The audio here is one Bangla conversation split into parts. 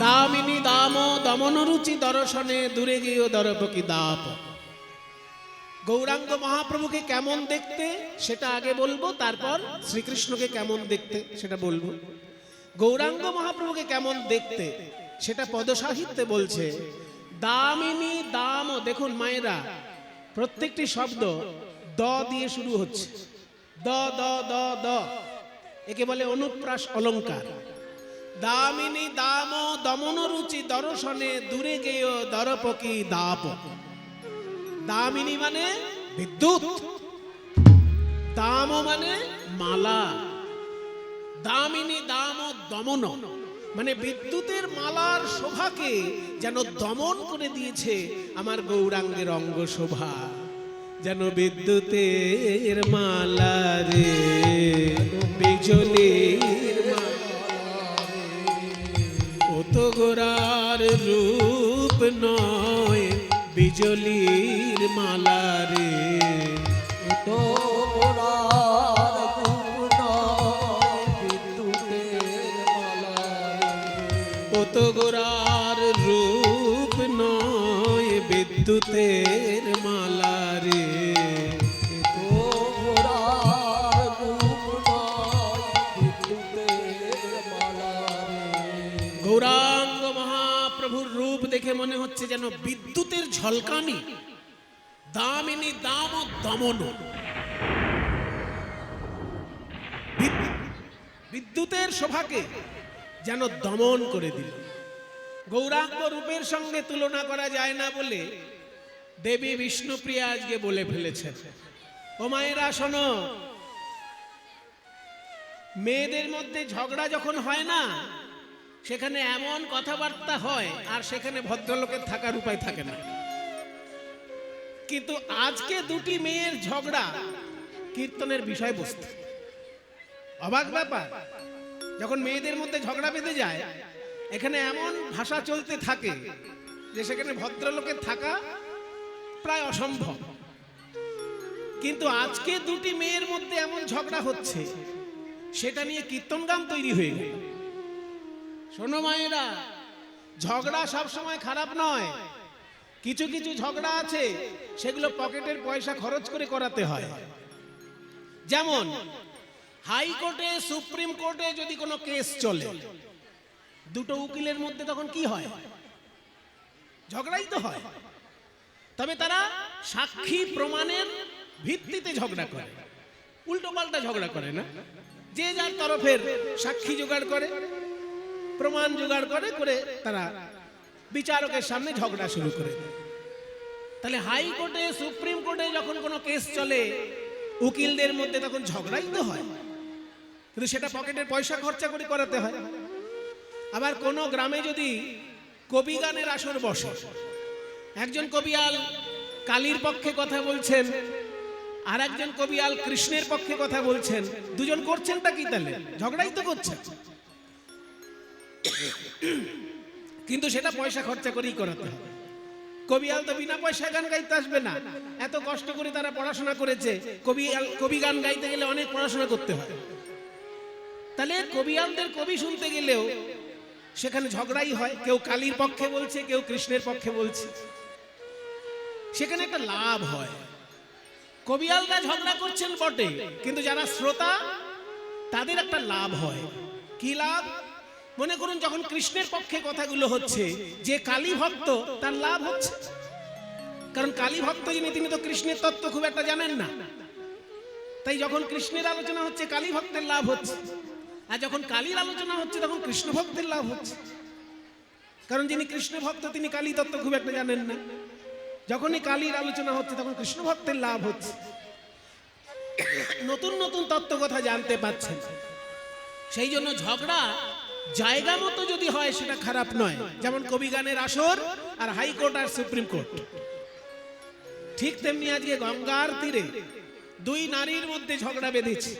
দামিনী দাম দমন রুচি দর্শনে দূরে গিয়ে দরপকি দাপ। গৌরাঙ্গ মহাপ্রভুকে কেমন দেখতে সেটা আগে বলবো, তারপর শ্রীকৃষ্ণকে কেমন দেখতে সেটা বলবো। গৌরাঙ্গ মহাপ্রভুকে কেমন দেখতে সেটা পদসাহিত্যে বলছে। দামিনী দাম, দেখুন মায়েরা, প্রত্যেকটি শব্দ দ দিয়ে শুরু হচ্ছে। দ দ দ দ, একে বলে অনুপ্রাস অলঙ্কার। দামিনী দাম দমন রুচি দর্শনে দূরে গেয় দরপকি দাপ। দামিনী মানে বিদ্যুৎ, দাম মানে মালা। দামিনী দাম দমন মানে বিদ্যুতের মালার শোভাকে যেন দমন করে দিয়েছে আমার গৌরাঙ্গের অঙ্গ শোভা। যেন বিদ্যুতের মালা রে, বিজলির ও তো গোরার রূপ নয়, বিজলির মালা রে। ও তো গোরার রূপ নয়, বিদ্যুতের মালা রে। ও তো গোরার রূপ নয়, বিদ্যুতের মালা রে। গৌরাঙ্গ মহাপ্রভুর রূপ দেখে মনে হচ্ছে যেন বিদ্যুতের ঝলকানি। দামিনী দাম দমন, বিদ্যুতের শোভাকে যেন দমন করে দিল। গৌরাঙ্গ রূপের সঙ্গে তুলনা করা যায় না বলে দেবী বিষ্ণুপ্রিয়া আজকে বলে ফেলেছেন। ও মায়েরা শোনো, মেয়েদের মধ্যে ঝগড়া যখন হয় না, সেখানে এমন কথাবার্তা হয় আর সেখানে ভদ্রলোকের থাকার উপায় থাকে না। কিন্তু আজকে দুটি মেয়ের ঝগড়া কীর্তনের বিষয়বস্তু। অবাক ব্যাপার, যখন মেয়েদের মধ্যে ঝগড়া বেঁধে যায়, এখানে এমন ভাষা চলতে থাকে যে সেখানে ভদ্রলোকের থাকা প্রায় অসম্ভব। কিন্তু আজকে দুটি মেয়ের মধ্যে এমন ঝগড়া হচ্ছে, সেটা নিয়ে কীর্তন গান তৈরি হয়ে গেল। শোনো মায়েরা, ঝগড়া সব সময় খারাপ নয়। কিছু কিছু ঝগড়া আছে সেগুলো পকেটের পয়সা খরচ করে করাতে হয়। যেমন হাইকোর্টে, সুপ্রিম কোর্টে যদি কোনো কেস চলে, দুটো উকিলের মধ্যে তখন কি হয়? ঝগড়াই তো হয়। তবে তারা সাক্ষী প্রমাণের ভিত্তিতে ঝগড়া করে, উল্টো পাল্টা ঝগড়া করে না। যে যার তরফের সাক্ষী জোগাড় করে, প্রমাণ জোগাড় করে করে তারা বিচারকের সামনে ঝগড়া শুরু করে দেয়। তাহলে হাইকোর্টে, সুপ্রিম কোর্টে যখন কোনো কেস চলে, উকিলদের মধ্যে তখন ঝগড়াই তো হয়, কিন্তু সেটা পকেটের পয়সা খরচা করে করাতে হয়। আবার কোনো গ্রামে যদি কবি গানের আসর বসে, একজন কবিয়াল কালীর পক্ষে কথা বলছেন, আর একজন কবিয়াল কৃষ্ণের পক্ষে কথা বলছেন, দুজন করছেনটা কি? তাহলে ঝগড়াই তো করছেন, কিন্তু সেটা পয়সা খরচা করেই করাতে হবে। কবিয়াল তো বিনা পয়সায় গান গাইতে আসবে না। এত কষ্ট করে তারা পড়াশোনা করেছে, কবি গান গাইতে গেলে অনেক পড়াশোনা করতে হয়। তাহলে কবিয়ালদের কবি শুনতে গেলেও সেখানে ঝগড়াই হয়। কেউ কালীর পক্ষে বলছে, কেউ কৃষ্ণের পক্ষে বলছে। সেখানে একটা লাভ হয়। কবিয়ালরা ঝগড়া করছেন বটে, কিন্তু যারা শ্রোতা তাদের একটা লাভ হয়। কি লাভ? মনে করুন যখন কৃষ্ণের পক্ষে কথাগুলো হচ্ছে, যে কালী ভক্ত তার লাভ হচ্ছে। কারণ কালী ভক্ত যিনি, তিনি তো কৃষ্ণের তত্ত্ব খুব একটা জানেন না। তাই যখন কৃষ্ণের আলোচনা হচ্ছে, কালী ভক্তের লাভ হচ্ছে। আর যখন কালীর আলোচনা হচ্ছে, তখন কৃষ্ণ ভক্তের লাভ হচ্ছে। কারণ যিনি কৃষ্ণ ভক্ত, তিনি কালী তত্ত্ব খুব একটা জানেন না। যখনই কালীর আলোচনা হচ্ছে, তখন কৃষ্ণ ভক্তের লাভ হচ্ছে। নতুন নতুন তত্ত্ব কথা জানতে পাচ্ছেন। সেই জন্য ঝগড়া জায়গা মতো যদি হয়, সেটা খারাপ নয়। যেমন কবি গানের আসর আর হাইকোর্ট আর সুপ্রিম কোর্ট, ঠিক তেমনি আজকে গঙ্গার তীরে দুই নারীর মধ্যে ঝগড়া বেঁধেছে।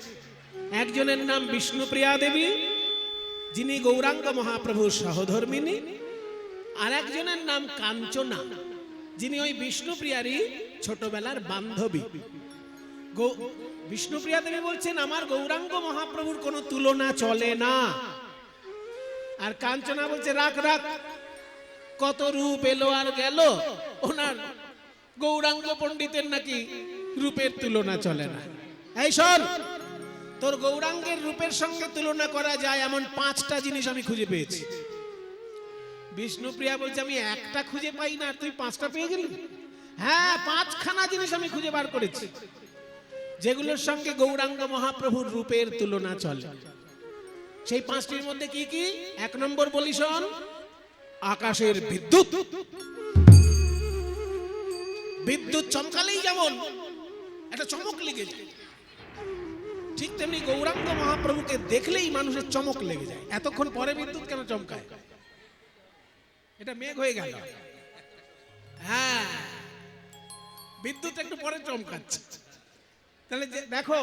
একজনের নাম বিষ্ণুপ্রিয়া দেবী, যিনি গৌরাঙ্গ মহাপ্রভুর সহধর্মিনী, আর একজনের নাম কাঞ্চনা, যিনি ওই বিষ্ণুপ্রিয়ারই ছোটবেলার বান্ধবী। বিষ্ণুপ্রিয়া দেবী বলছেন, আমার গৌরাঙ্গ মহাপ্রভুর কোনো তুলনা চলে না। আর কাঞ্চনা বলছে রাখ রাখ, কত রূপ এলো আর গেল, ওনার গৌরাঙ্গ পণ্ডিতের নাকি রূপের তুলনা চলে না। এই শোন, তোর গৌরাঙ্গের রূপের সঙ্গে তুলনা করা যায় এমন 5টা জিনিস আমি খুঁজে পেয়েছি। বিষ্ণুপ্রিয়া বলছে আমি একটা খুঁজে পাই না, তুই 5টা পেয়ে গেলি? হ্যাঁ, 5খানা জিনিস আমি খুঁজে বার করেছি যেগুলোর সঙ্গে গৌরাঙ্গ মহাপ্রভুর রূপের তুলনা চলে। সেই 5টির মধ্যে কি কি? 1 নম্বর বলি শোন, আকাশের বিদ্যুৎ। বিদ্যুৎ চমকালেই যেমন একটা চমক লেগে যায়, ঠিক তেমনি গৌরাঙ্গ মহাপ্রভুকে দেখলেই মানুষের চমক লেগে যায়। এতক্ষণ পরে বিদ্যুৎ কেন চমকায়? এটা মেঘ হয়ে গেল। হ্যাঁ, বিদ্যুৎ একটু পরে চমকাচ্ছে। তাহলে দেখো,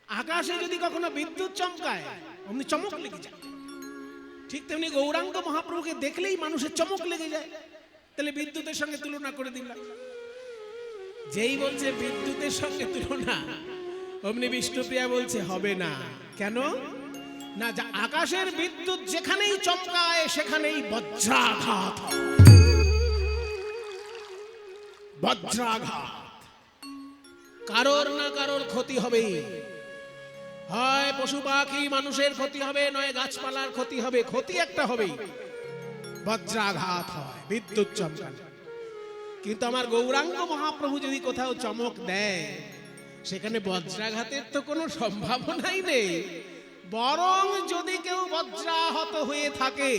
আকাশে যদি কখনো বিদ্যুৎ চমকায় অমনি চমক লেগে যায়, ঠিক তেমনি গৌরাঙ্গ মহাপ্রভুকে দেখলেই মানুষের চমক লেগে যায়। তাহলে বিদ্যুতের সঙ্গে তুলনা করে দিলাম। যেই বলছে বিদ্যুতের সঙ্গে তুলনা, অমনি বিষ্ণুপ্রিয়া বলছে হবে না। কেন না? আকাশের বিদ্যুৎ যেখানেই চমকায় সেখানেই বজ্রাঘাত। বজ্রাঘাত, কারোর না কারোর ক্ষতি হবেই। হয় পশু পাখি মানুষের ক্ষতি হবে, নয় গাছপালার ক্ষতি হবে, ক্ষতি একটা হবেই। বজ্রাঘাত হয় বিদ্যুৎ চমকালে। কিন্তু আমার গৌরাঙ্গ মহাপ্রভু যদি কোথাও চমক দেয়, সেখানে বজ্রাঘাতের তো কোনো সম্ভাবনাই নেই। বরং যদি কেউ বজ্রাহত হয়ে থাকে,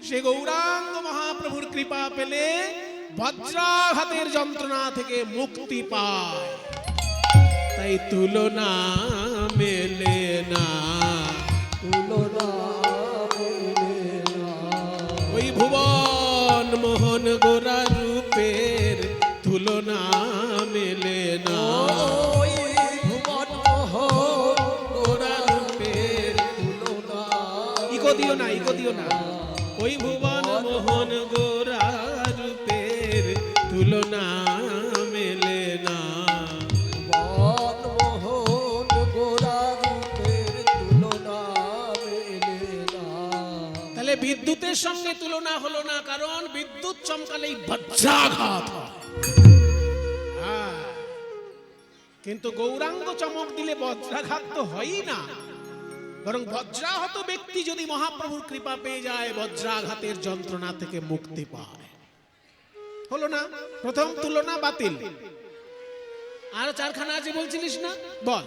সে গৌরাঙ্গ মহাপ্রভুর কৃপা পেলে বজ্রাঘাতের যন্ত্রণা থেকে মুক্তি পায়। তাই তুলনা মেলে না, তুলনা মেলে না। ওই ভুবন মোহন গোরা রূপের তুলনা মেলে না। ওই ভুবন মোহন গোরা রূপের তুলনা। ইকো দিও না, ইকো দিও না। ওই ভুবন মোহন গোরা রূপের তুলনা মেলে না। ভুবন মোহন গোরা রূপের তুলনা মেলে না। তাহলে বিদ্যুতের সঙ্গে তুলনা হলো না, কারণ বিদ্যুৎ চমকালেই বজ্রাঘাত হয়। হ্যাঁ, কিন্তু গৌরাঙ্গ চমক দিলে বজ্রাঘাত তো হয়ই না, বরং বজ্রাহত ব্যক্তি যদি মহাপ্রভুর কৃপা পেয়ে যায়, বজ্রাঘাতের যন্ত্রণা থেকে মুক্তি পায়। হলো না? প্রথম তুলনা বাতিল। আর 4খানা আছে বলছিলিস না, বল।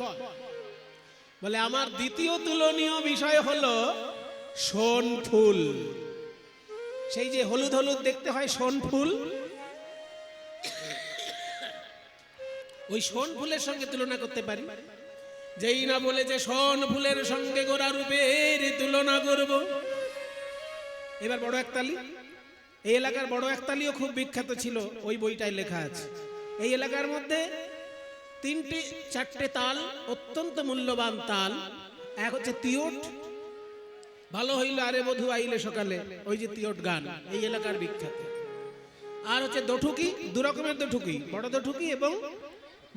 বলে আমার দ্বিতীয় তুলনীয় বিষয় হলো সোন ফুল। সেই যে হলুদ হলুদ দেখতে হয় সোন ফুল, ওই সোন ফুলের সঙ্গে তুলনা করতে পারি। যেই না বলে যে সোন ফুলের সঙ্গে গোরা রূপের তুলনা করব, এবার বড় একতালি। এই এলাকার বড় একতালিও খুব বিখ্যাত ছিল, ওই বইটায় লেখা আছে। এই এলাকার মধ্যে 3-4টে তাল অত্যন্ত মূল্যবান তাল। এক হচ্ছে তিয়ট, ভালো হইল আরে বধু আইলে সকালে, ওই যে তিয়ট গান এই এলাকার বিখ্যাত। আর হচ্ছে দঠুকি, 2 রকমের দঠুকি, বড় দঠুকি এবং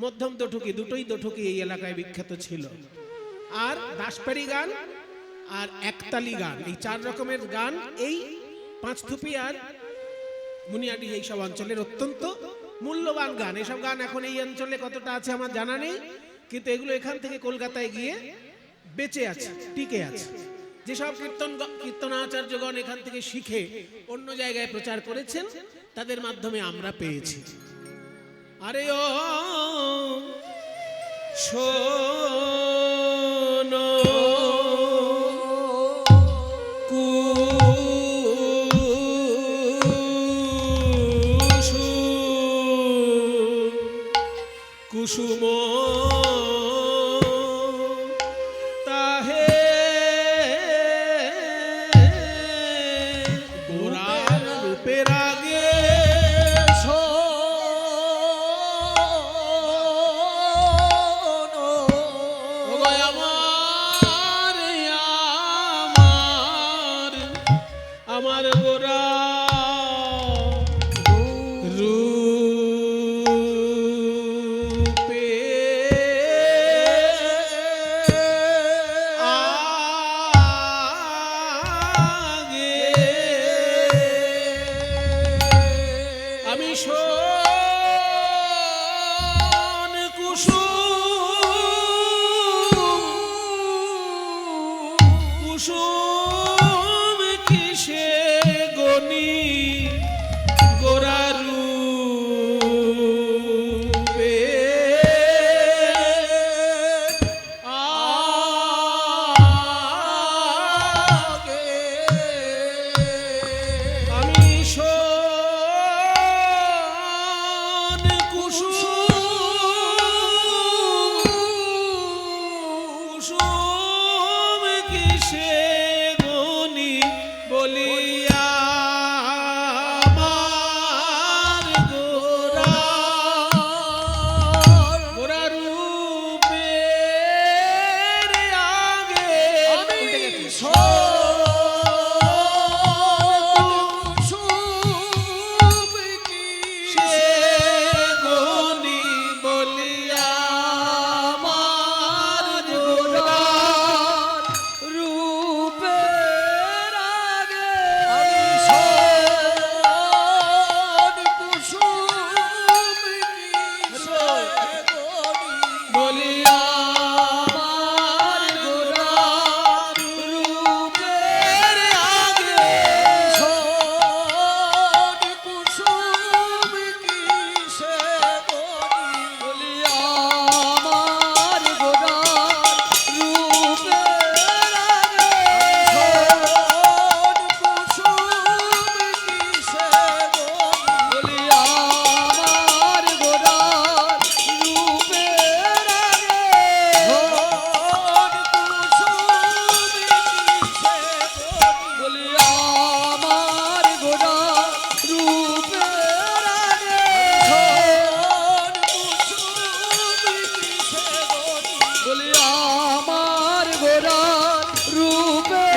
মধ্যম দঠুকি, দুটোই দঠুকি এই এলাকায় বিখ্যাত ছিল। আর দাসপাড়ি গান আর একতালি গান, এই 4 রকমের গান এই পাঁচথুপি আর মুনিয়াডি এই সব অঞ্চলের অত্যন্ত মূল্যবান গান। এসব গান এখন এই অঞ্চলে কতটা আছে আমার জানা নেই, কিন্তু এগুলো এখান থেকে কলকাতায় গিয়ে বেঁচে আছে, টিকে আছে। যেসব কীর্তনাচার্যগণ এখান থেকে শিখে অন্য জায়গায় প্রচার করেছেন, তাদের মাধ্যমে আমরা পেয়েছি। আরে ও শোনো কুসুম তাহে গোরার রূপের আগে শোনো। ও গো আমার কুসুম কিসে গনি গোরা রূপে আগে আমি শোন কুসুম কিসে গনি বলিয়া আমার গোরা রূপের আগে আমি উল্টে গেছে। কুসুম সে গনি বলিয়া আমার গোরা রূপের আগে আমি শোন কুসুম কিসে গনি বলিয়া আমার গোরা রূপের আগে শোন কুসুম কিসে গনি বলিয়া আমার গোরা রূপের আগে শোন কুসুম কিসে গনি বলিয়া আমার গোরা রূপের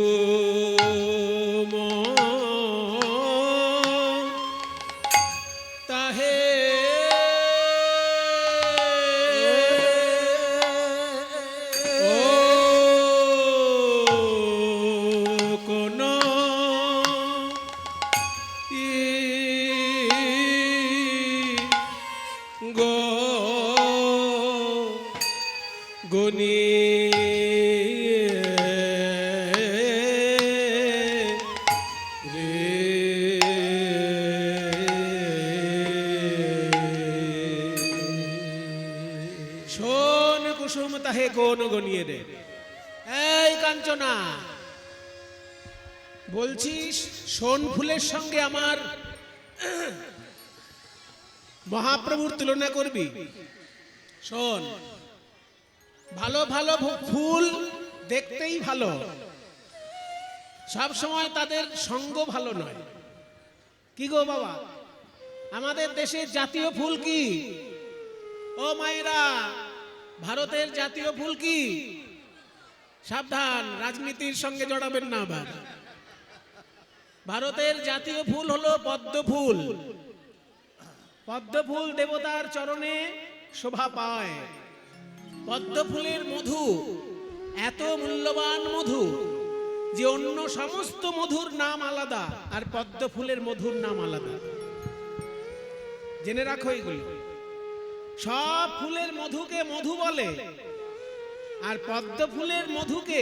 কুসুম তাহে ও কোন গো গনি শোন কুসুম তাহে কোন গনিয়ে রে। এই কাঞ্চনা, বলছিস শোন ফুলের সঙ্গে আমার মহাপ্রভুর তুলনা করবি? শোন, ভালো ভালো ফুল দেখতেই ভালো, সব সময় তাদের সঙ্গ ভালো নয়। কি গো বাবা, আমাদের দেশের জাতীয় ফুল কি? ও মায়েরা, ভারতের জাতীয় ফুল কি? সাবধান, রাজনীতির সঙ্গে জড়াবেন না আবার। ভারতের জাতীয় ফুল হলো পদ্ম ফুল। পদ্ম ফুল দেবতার চরণে শোভা পায়। পদ্ম ফুলের মধু এত মূল্যবান মধু যে অন্য সমস্ত মধুর নাম আলাদা, আর পদ্ম ফুলের মধুর নাম আলাদা। জেনে রাখো এগুলি। সব ফুলের মধুকে মধু বলে, আর পদ্ম ফুলের মধুকে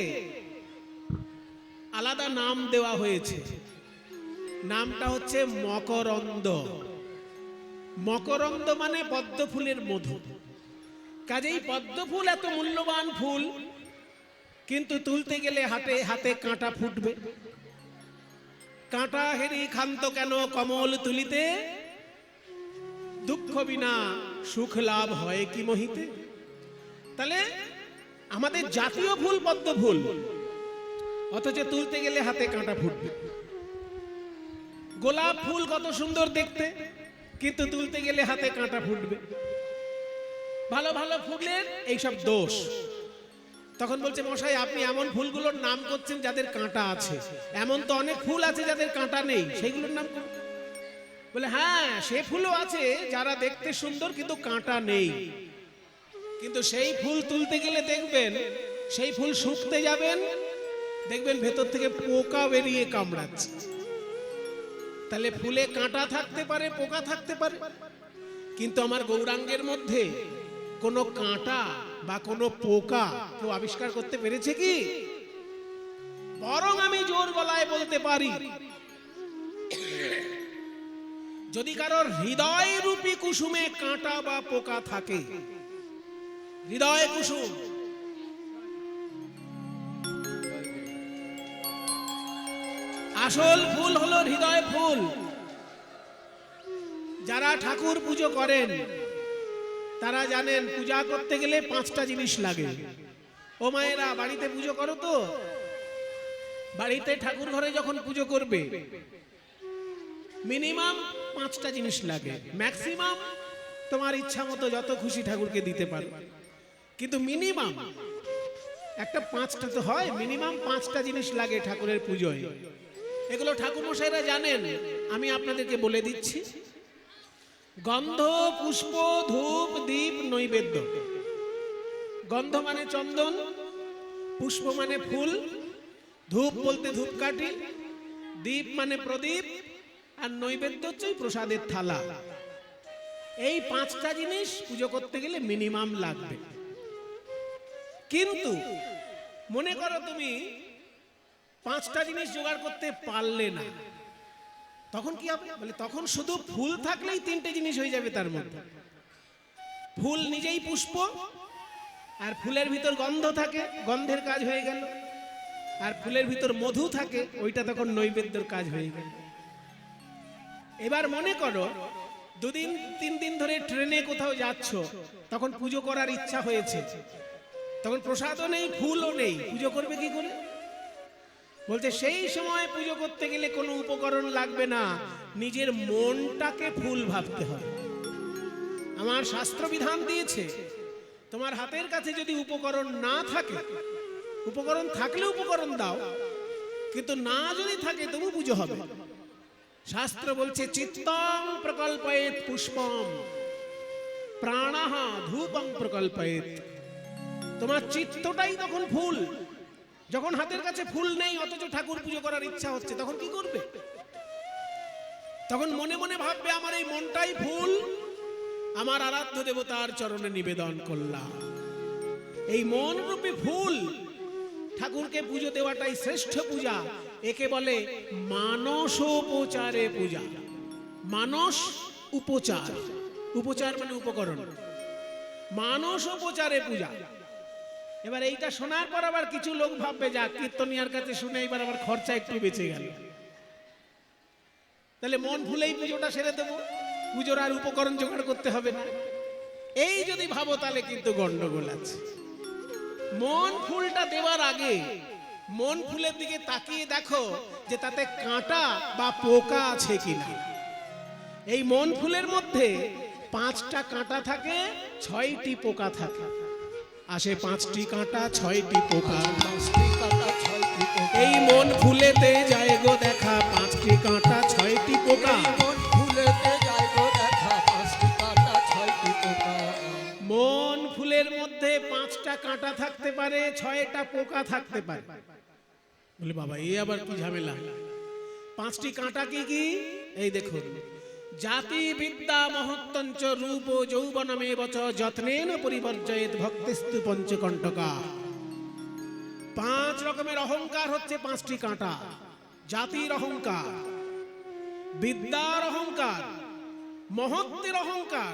আলাদা নাম দেওয়া হয়েছে। নামটা হচ্ছে মকরন্দ। মকরন্দ মানে পদ্ম ফুলের মধু। কাজেই পদ্ম ফুল এত মূল্যবান ফুল, কিন্তু তুলতে গেলে হাতে হাতে কাঁটা ফুটবে। কাঁটা হেরি ক্ষান্ত কেন কমল তুলিতে, দুঃখ বিনা সুখ লাভ হয় কি মহিতে। তাহলে আমাদের জাতীয় ফুল পদ্ম ফুল, অথচ তুলতে গেলে হাতে কাঁটা ফুটবে। গোলাপ ফুল কত সুন্দর দেখতে, কিন্তু তুলতে গেলে হাতে কাঁটা ফুটবে। ভালো ভালো ফুলের এইসব দোষ। তখন বলছে, মশাই আপনি এমন ফুলগুলোর নাম করছেন যাদের কাঁটা আছে, এমন তো অনেক ফুল আছে যাদের কাঁটা নেই, সেইগুলোর নাম করুন। বলে হ্যাঁ, সে ফুলও আছে যারা দেখতে সুন্দর কিন্তু কাঁটা নেই। কিন্তু সেই ফুল তুলতে গেলে দেখবেন, সেই ফুল শুকতে যাবেন, দেখবেন ভেতর থেকে পোকা বেরিয়ে কামড়াচ্ছে। তাহলে ফুলে কাঁটা থাকতে পারে, পোকা থাকতে পারে, কিন্তু আমার গৌরাঙ্গের মধ্যে কোনো কাঁটা বা কোনো পোকা কেউ আবিষ্কার করতে পেরেছে কি? বরং আমি জোর গলায় বলতে পারি, যদি কারোর হৃদয় রূপী কুসুমে কাঁটা বা পোকা থাকে, হৃদয় কুসুম, আসল ফুল হলো হৃদয় ফুল। যারা ঠাকুর পুজো করেন তারা জানেন, পূজা করতে গেলে 5টা জিনিস লাগে। ও মায়েরা, বাড়িতে পুজো করো তো? বাড়িতে ঠাকুর ঘরে যখন পুজো করবে মিনিমাম 5টা জিনিস লাগে। ম্যাক্সিমাম তোমার ইচ্ছা মতো যত খুশি ঠাকুরকে দিতে পারো, কিন্তু মিনিমাম একটা 5টা তো হয়, মিনিমাম 5টা জিনিস লাগে ঠাকুরের পুজোয়। এগুলো ঠাকুর মশাইরা জানেন, আমি আপনাদেরকে বলে দিচ্ছি। গন্ধ, পুষ্প, ধূপ, দীপ, নৈবেদ্য। গন্ধ মানে চন্দন, পুষ্প মানে ফুল, ধূপ বলতে ধূপকাঠি, দীপ মানে প্রদীপ, আর নৈবেদ্য হচ্ছে প্রসাদের থালা। এই 5টা জিনিস পুজো করতে গেলে মিনিমাম লাগবে। কিন্তু মনে করো তুমি 5টা জিনিস জোগাড় করতে পারলে না, তখন কি হবে? বলে তখন শুধু ফুল থাকলেই 3টে জিনিস হয়ে যাবে। তার মধ্যে ফুল নিজেই পুষ্প, আর ফুলের ভিতর গন্ধ থাকে, গন্ধের কাজ হয়ে গেল, আর ফুলের ভিতর মধু থাকে, ওইটা তখন নৈবেদ্যের কাজ হয়ে গেল। এবার মনে করো 2 দিন 3 দিন ধরে ট্রেনে কোথাও যাচ্ছ, তখন পুজো করার ইচ্ছা হয়েছে, তখন প্রসাদও নেই, ফুলও নেই, পুজো করবে কি করে? বলছে সেই সময় পুজো করতে গেলে কোনো উপকরণ লাগবে না, নিজের মনটাকে ফুল ভাবতে হয়। আমার শাস্ত্র বিধান দিয়েছে, তোমার হাতের কাছে যদি উপকরণ না থাকে, উপকরণ থাকলে উপকরণ দাও, কিন্তু না যদি থাকে তবু পুজো হবে। শাস্ত্র বলছে, চিত্তং প্রকল্পয়েত পুষ্পম প্রাণাহ ধূপং প্রকল্পয়েত। তোমার চিত্তটাই তখন ফুল। যখন হাতের কাছে ফুল নেই অথচ ঠাকুর পুজো করার ইচ্ছা হচ্ছে, তখন কি করবে? তখন মনে মনে ভাববে, আমার এই মনটাই ফুল, আমার আরাধ্য দেবতার চরণে নিবেদন করলাম। এই মন রূপী ফুল ঠাকুরকে পুজো দেওয়াটাই শ্রেষ্ঠ পূজা। একে বলে মানসোপচারে পূজা। মানস উপচার, উপচার মানে উপকরণ, মানসোপচারে পূজা। এবার এইটা শোনার পর আবার কিছু লোক ভাববে, যা কীর্তনিয়ার কাছে শুনে এবার আবার খরচা একটু বেঁচে গেল, তাহলে মন ভুলেই পুজোটা সেরে দেবো, পুজোর আর উপকরণ জোগাড় করতে হবে না। এই যদি ভাবো তাহলে কিন্তু গন্ডগোল আছে। মন ফুলটা দেওয়ার আগে মন ফুলের দিকে তাকিয়ে দেখো যে তাতে কাঁটা বা পোকা আছে কিনা। এই মন ফুলের মধ্যে 5টা কাঁটা থাকে, 6টি পোকা থাকে। আসে 5টি কাঁটা 6টি পোকা, 5টি কাঁটা 6টি পোকা। এই মন ফুলেতে যায় গো দেখা 5টি কাঁটা 6টি পোকা। মন ফুলেতে যায় গো দেখা 5টি কাঁটা 6টি পোকা। মন ফুলের মধ্যে 5টা কাঁটা থাকতে পারে, 6টা পোকা থাকতে পারে। বলে বাবা এই আবার কি ঝামেলা? 5টি কাঁটা কি কি? এই দেখুন, জাতি বিদ্যা মহত্তঞ্চ রূপ যৌবনমেব চ যত্নেন পরিবর্জয়েত ভক্তিস্তু পঞ্চকণ্টকা। 5 রকমের অহংকার হচ্ছে 5টি কাঁটা। জাতির অহংকার, বিদ্যার অহংকার, মহত্বের অহংকার,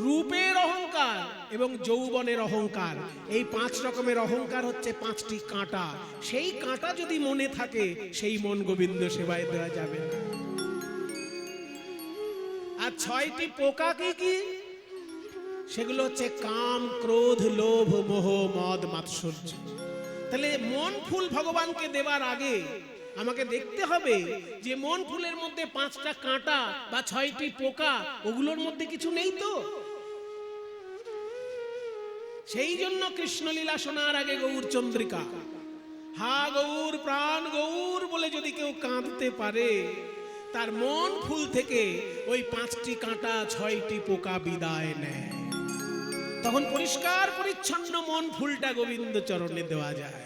রূপের অহংকার এবং যৌবনের অহংকার। এই 5 রকমের অহংকার হচ্ছে 5টি কাঁটা। সেই কাঁটা যদি মনে থাকে, সেই মন গোবিন্দ সেবায় দেওয়া যাবে না। আর 6টি পোকা কি কি? সেগুলো হচ্ছে কাম, ক্রোধ, লোভ, মোহ, মদ, মাৎসর্য। তাহলে মন ফুল ভগবানকে দেবার আগে আমাকে দেখতে হবে যে মন ফুলের মধ্যে 5টা কাঁটা বা 6টি পোকা, ওগুলোর মধ্যে কিছু নেই তো। সেই জন্য কৃষ্ণলীলা শোনার আগে গৌর চন্দ্রিকা, হা গৌর প্রাণ গৌর বলে যদি কেউ কাঁদতে পারে, তার মন ফুল থেকে ওই 5টি কাঁটা 6টি পোকা বিদায় নেয়। তখন পরিষ্কার পরিচ্ছন্ন মন ফুলটা গোবিন্দ চরণে দেওয়া যায়।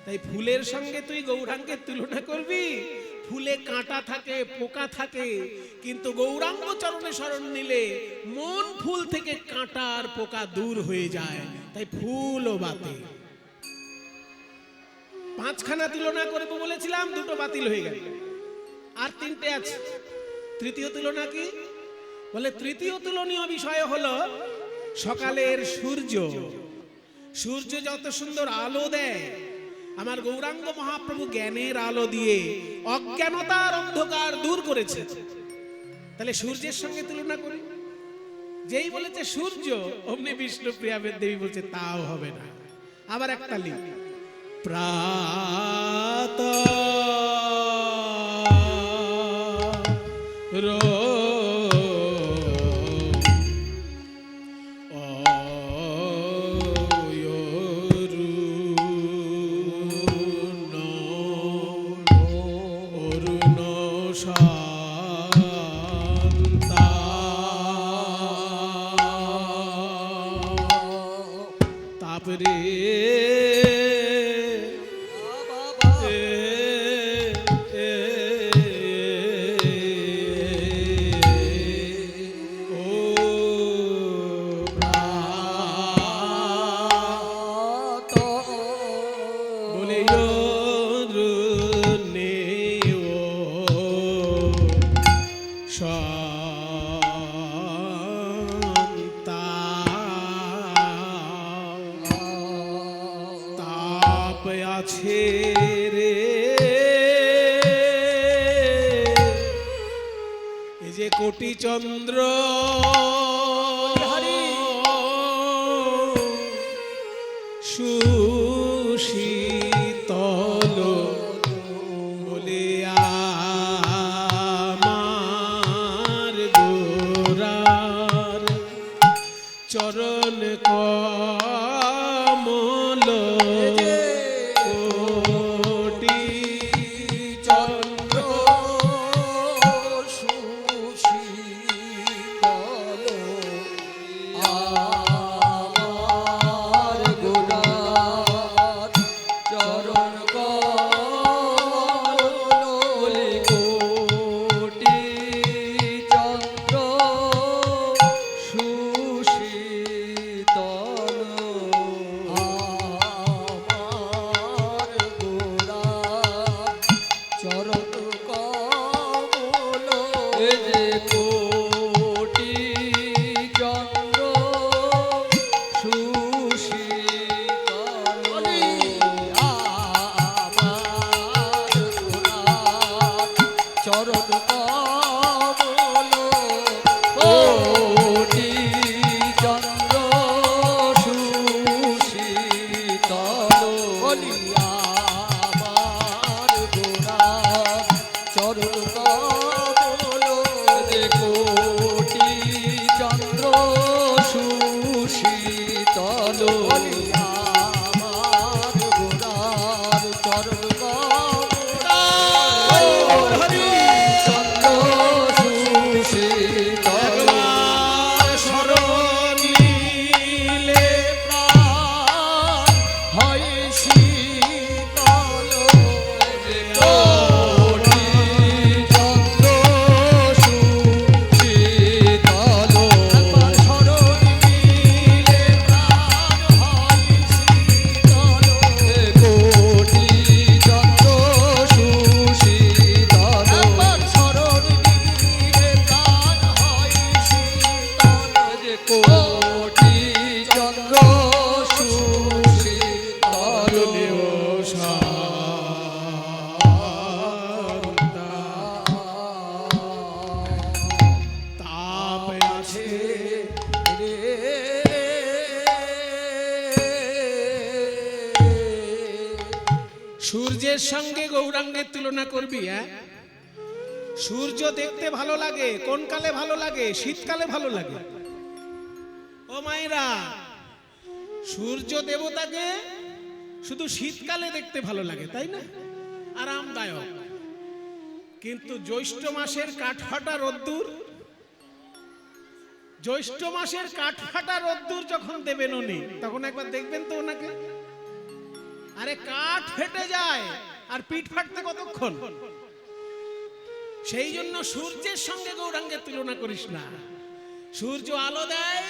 তাই ফুলের সঙ্গে তুই গৌরাঙ্গের তুলনা করবি? ফুলে কাঁটা থাকে, পোকা থাকে, কিন্তু গৌরাঙ্গ চরণে শরণ নিলে মন ফুল থেকে কাঁটা আর পোকা দূর হয়ে যায়। তাই ফুলও বাতিল। 5খানা তুলনা করবো বলেছিলাম, 2টো বাতিল হয়ে গেল, আর 3টে আছে। তৃতীয় তুলনা কি? বলে তৃতীয় তুলনীয় বিষয় হলো সকালের সূর্য। সূর্য যত সুন্দর আলো দেয়, আমার গৌরাঙ্গ মহাপ্রভু জ্ঞানের আলো দিয়ে অজ্ঞানতার অন্ধকার দূর করেছে। তাহলে সূর্যের সঙ্গে তুলনা করি। যেই বলেছে সূর্য, অমনি বিষ্ণুপ্রিয়া দেবী বলছে তাও হবে না। আবার একটা লিখ, প্রাত তাপরে আছে রে, এই যে কোটি চন্দ্র সুশীতল বলে আমার গোরার চরণ কমল সূর্যের সঙ্গে গৌরাঙ্গের তুলনা করবি? হ্যাঁ, সূর্য দেখতে ভালো লাগে কোন কালে ভালো লাগে? শীতকালে ভালো লাগে। ও মায়েরা, সূর্য দেবতাকে শুধু শীতকালে দেখতে ভালো লাগে, তাই না? আরামদায়ক। কিন্তু জ্যৈষ্ঠ মাসের কাঠফাটা রোদ্দুর, জ্যৈষ্ঠ মাসের কাঠফাটা রোদ্দুর যখন দেবেন উনি, তখন একবার দেখবেন তো ওনাকে। আরে কাঠ ফেটে যায় আর পিঠ ফাটতে কতক্ষণ? সেই জন্য সূর্যের সঙ্গে গৌরাঙ্গের তুলনা করিস না। সূর্য আলো দেয়,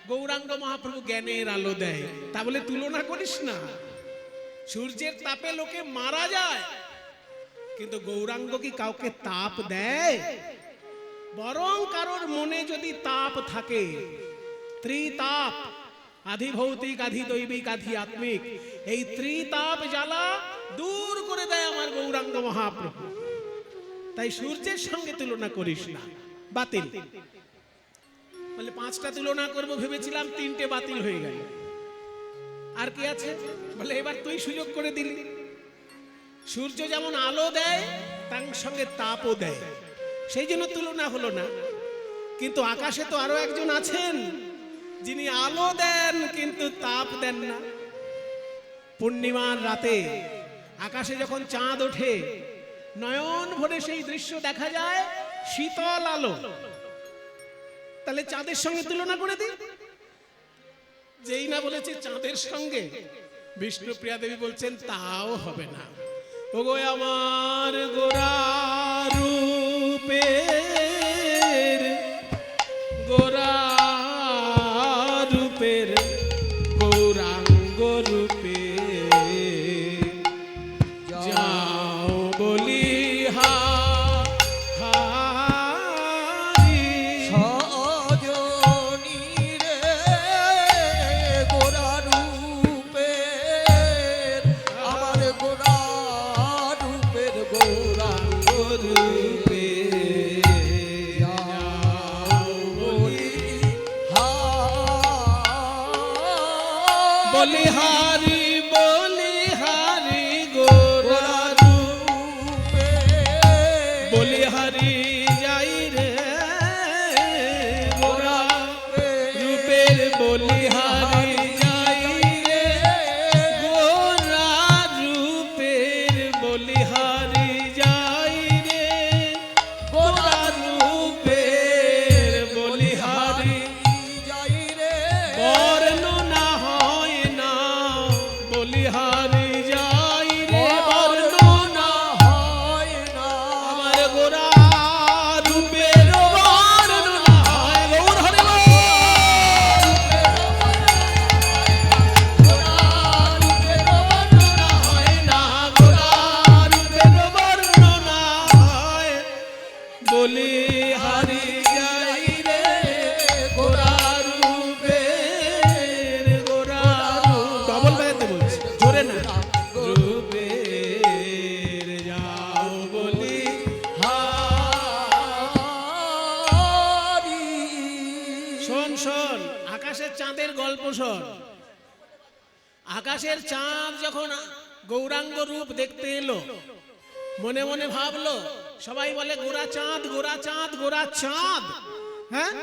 গৌরাঙ্গ মহাপ্রভু জ্ঞানের আলো দেয়, তা বলে তুলনা করিস না। সূর্যের তাপে লোকে মারা যায়, কিন্তু গৌরাঙ্গ কি কাউকে তাপ দেয়? বরং কারোর মনে যদি তাপ থাকে, ত্রিতাপ, আধি ভৌতিক, আধি দৈবিক, আধি আত্মিক, এই ত্রিতাপ জ্বালা দূর করে দেয় আমার গৌরাঙ্গ মহাপ্রভু। তাই সূর্যের সঙ্গে তুলনা করিস না, বাতিল। বলে 5টা তুলনা করব ভেবেছিলাম, 3টে বাতিল হয়ে গেল। আর কি আছে? বলে এবার তুই সুযোগ করে দিলি। সূর্য যেমন আলো দেয়, তার সঙ্গে তাপও দেয়, সেই জন্য তুলনা হলো না। কিন্তু আকাশে তো আরো একজন আছেন যিনি আলো দেন কিন্তু তাপ দেন না। পূর্ণিমার রাতে আকাশে যখন চাঁদ ওঠে, নয়ন ভরে সেই দৃশ্য দেখা যায়, শীতল আলো। তাহলে চাঁদের সঙ্গে তুলনা করে দিই। যেই না বলেছে চাঁদের সঙ্গে, বিষ্ণুপ্রিয়া দেবী বলছেন তাও হবে না। ওগো আমার গোরা রূপের, গোরা রূপের গৌরাঙ্গ রূপে যাও বলি হারি। সজনী রে গোরা রূপের, আমার গোরা রূপের গৌরাঙ্গ রূপে যাও বলি বলিহারি, বলিহারি গোরা রূপে বলিহারি যাই রে গোরা রূপের, বলিহারি যাই রে গোরা রূপের, বলিহারি যাই রে গোরা রূপের, বলিহারি যাই রে বর্ণনা হয় না, বলিহারি যাই রে বর্ণনা হয় না আমার গোরা রূপের বর্ণনা হয়। গৌর হরি বল। বর্ণনা হয় না, গোরা রূপের বর্ণনা হয়, বলিহারি যাই রে গোরা রূপের, গোরা রূপ। ডবল বাজাতে বলছি, জোরে না। রূপের যাও বলি হারি। শোন শোন, আকাশের চাঁদের গল্প শোন। আকাশের চাঁদ যখন গৌরাঙ্গ রূপ দেখতে এলো, মনে মনে ভাবলো, সবাই বলে গোরা চাঁদ, গোরা চাঁদ, গোরা চাঁদ। হ্যাঁ,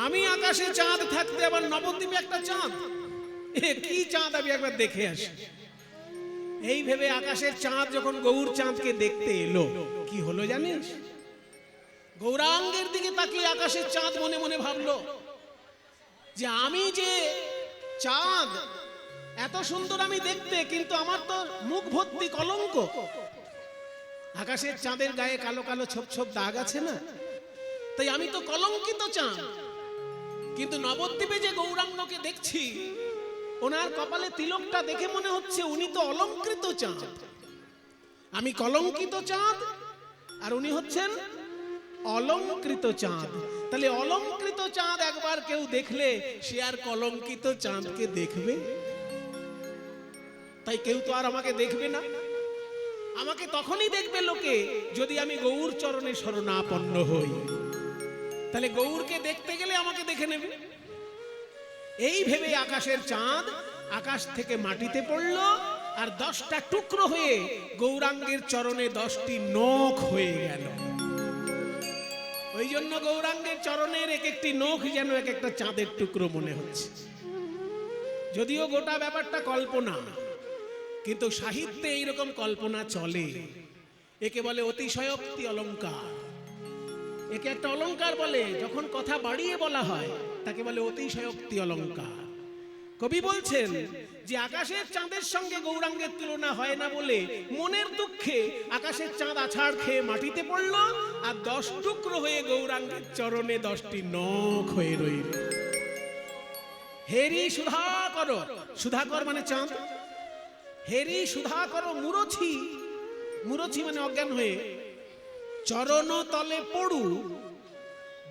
আমি আকাশে চাঁদ থাকতে আবার নবদ্বীপে একটা চাঁদ, এ কি চাঁদ, আমি একবার দেখে আসি। এই ভেবে আকাশের চাঁদ যখন গৌর চাঁদকে দেখতে এলো, কি হলো জানিস? গৌরাঙ্গের দিকে তাকিয়ে আকাশের চাঁদ মনে মনে ভাবলো যে আমি যে চাঁদ, এত সুন্দর আমি দেখতে, কিন্তু আমার তো মুখ ভর্তি কলঙ্ক। আকাশের চাঁদের গায়ে কালো কালো ছোপ ছোপ দাগ আছে না, তাই আমি তো কলঙ্কিত চাঁদ। কিন্তু নবদ্বীপে যে গৌরাঙ্গকে দেখছি, ওনার কপালে তিলকটা দেখে মনে হচ্ছে উনি তো অলঙ্কৃত চাঁদ। আমি কলঙ্কিত চাঁদ আর উনি হচ্ছেন অলঙ্কৃত চাঁদ। তাহলে অলঙ্কৃত চাঁদ একবার কেউ দেখলে সে আর কলঙ্কিত চাঁদকে দেখবে? তাই কেউ তো আর আমাকে দেখবে না। আমাকে তখনই দেখবে লোকে যদি আমি গৌর চরণে শরণাপন্ন হই। তাহলে গৌরকে দেখতে গেলে আমাকে দেখে নেবে। এই ভেবে আকাশের চাঁদ আকাশ থেকে মাটিতে পড়লো, আর 10টা টুকরো হয়ে গৌরাঙ্গের চরণে 10টি নখ হয়ে গেল। ওই জন্য গৌরাঙ্গের চরণের এক একটি নখ যেন এক একটা চাঁদের টুকরো মনে হচ্ছে। যদিও গোটা ব্যাপারটা কল্পনা, কিন্তু সাহিত্যে এইরকম কল্পনা চলে। একে বলে অতিশয়োক্তি অলংকার। একে একটা অলংকার বলে, যখন কথা বাড়িয়ে বলা হয় তাকে বলে অতিশয়োক্তি অলংকার। কবি বলছেন যে আকাশের চাঁদের সঙ্গে গৌরাঙ্গের তুলনা হয় না বলে মনের দুঃখে আকাশের চাঁদ আছাড় খেয়ে মাটিতে পড়ল, আর 10 টুকরো হয়ে গৌরাঙ্গের চরণে 10টি নখ হয়ে রইল। হেরি সুধাকর, সুধাকর মানে চাঁদ, হেরি সুধাকর মুরছি, মুরছি মানে অজ্ঞান হয়ে, চরণ তলে পড়ু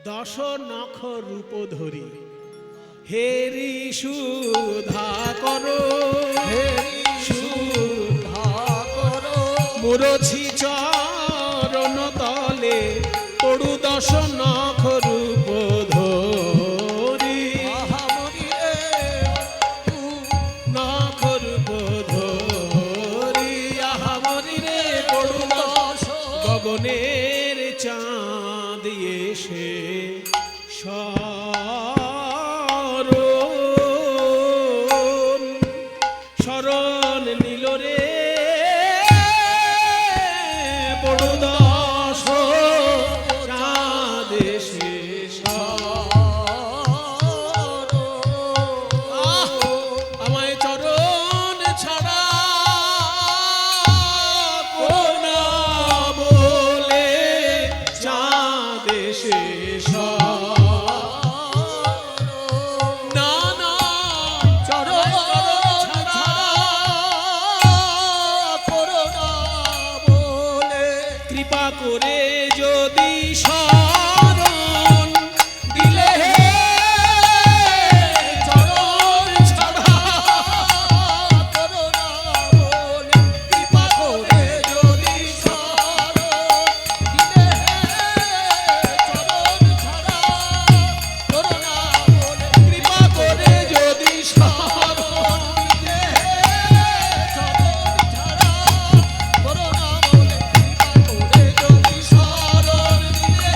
10 নখ রূপ ধরি। হেরি সুধাকর, হেরি সুধাকর মুরছি চরণ তলে পড়ু 10 নখ রূপ ধরি। আহামরি রে নখ রূপ ধরি, আহামরি রে পড়ু 10 গগনের চাঁদ এসে শরণ নিল রে পড়ু 10 চাঁদ এসে আমায় চরণ ছাড়া কোনা বলে চাঁদ এসে না না চরণ ছাড়া করোনা বলে কৃপা করে যদি শরণ দিলে হে চরণ ছাড়া করোনা বলে কৃপা করে যদি শরণ দিলে চরণ ছাড়া করোনা বলে কৃপা করে যদি শরণ দিলে চরণ ছাড়া করোনা বলে কৃপা করে যদি শরণ দিলে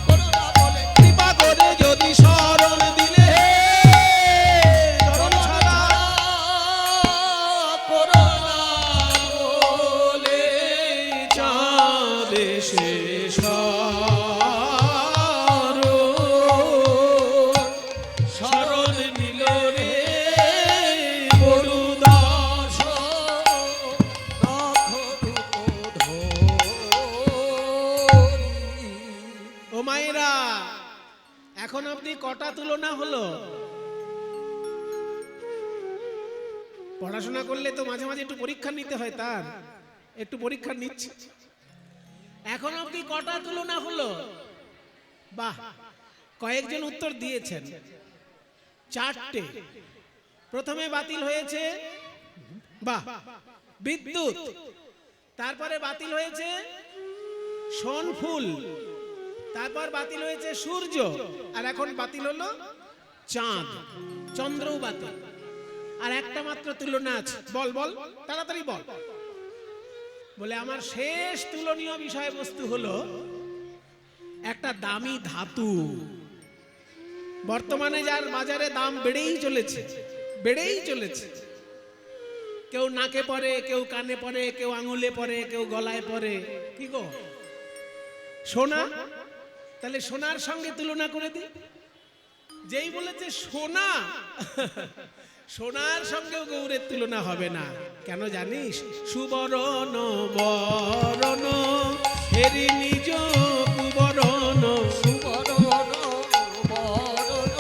করোনা বলে কৃপা করে যদি শরণ দিলে চরণ ছাড়া করোনা বলে চাঁদ এসে শরণ নিল রে পড়ু 10 ও মায়েরা, এখন আপনি কটা তুলনা হলো? পড়াশোনা করলে তো মাঝে মাঝে একটু পরীক্ষা নিতে হয়, তার একটু পরীক্ষা নিচ্ছে। এখন আপনি কটা তুলনা হলো? বাহ, কয়েকজন উত্তর দিয়েছেন। 4টে। প্রথমে বাতিল হয়েছে বাহ বিদ্যুৎ, তারপরে বাতিল হয়েছে সোনফুল, তারপর বাতিল হয়েছে সূর্য, আর এখন বাতিল হলো চাঁদ, চন্দ্রও বাতিল। আর একটা মাত্র তুলনা আছে। বল বল, তাড়াতাড়ি বল। বলে আমার শেষ তুলনীয় বিষয়বস্তু হলো একটা দামি ধাতু। বর্তমানে যার বাজারে দাম বেড়েই চলেছে, বেড়েই চলেছে। কেউ নাকে পরে, কেউ কানে পরে, কেউ আঙুলে পরে, কেউ গলায় পরে। কি গো, সোনা? তাহলে সোনার সঙ্গে তুলনা করে দি। যেই বলেছে সোনা, সোনার সঙ্গেও গৌরের তুলনা হবে না। কেন জানিস? সুবরণ বরণ হেরি নিজ কুবরণ, সুবরণ বরণ